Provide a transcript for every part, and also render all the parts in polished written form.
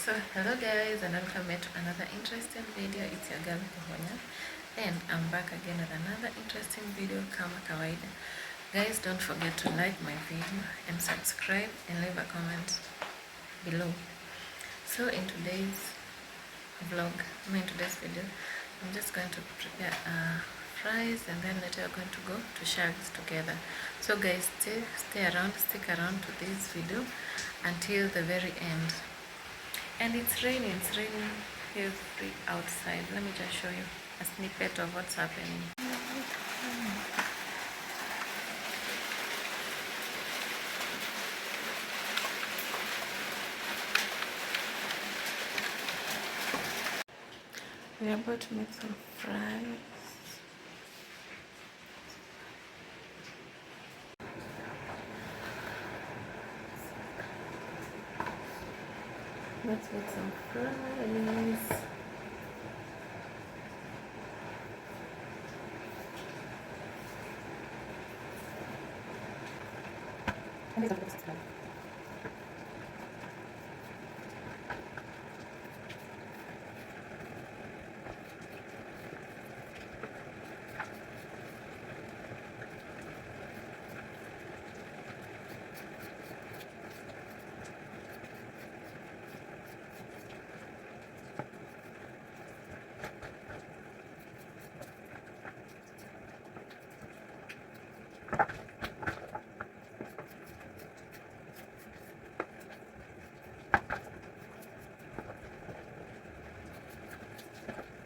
So hello guys, and welcome back to another interesting video. It's your girl Kuhonya, and I'm back again with another interesting video kama kawaida. Guys, don't forget to like my video and subscribe and leave a comment below. So in today's video, I'm just going to prepare fries, and then later we're going to go to Shags together. So guys, stick around to this video until the very end. And it's raining heavy outside. Let me just show you a snippet of what's happening. We're about to make some fries. Let's make some fries.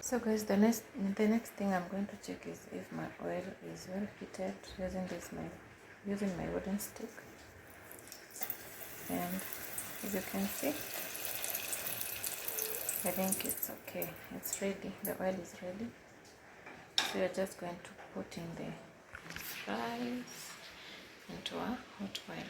So guys, the next thing I'm going to check is if my oil is well heated using my wooden stick. And as you can see, I think it's okay. It's ready. The oil is ready. So you're just going to put in the fries into a hot oil.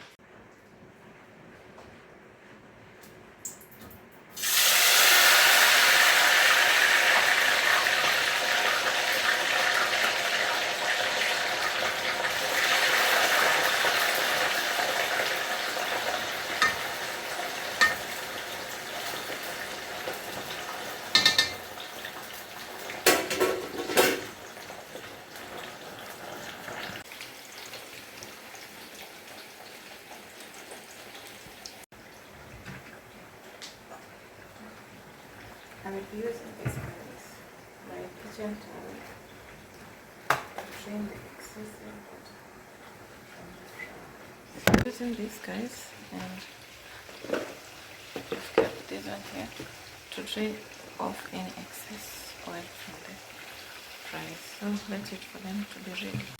I will be using this guys, my kitchen towel to drain the excessive water. Using this guys, and just kept this one here to drain off any excess oil from the fries. So let's wait for them to be ready.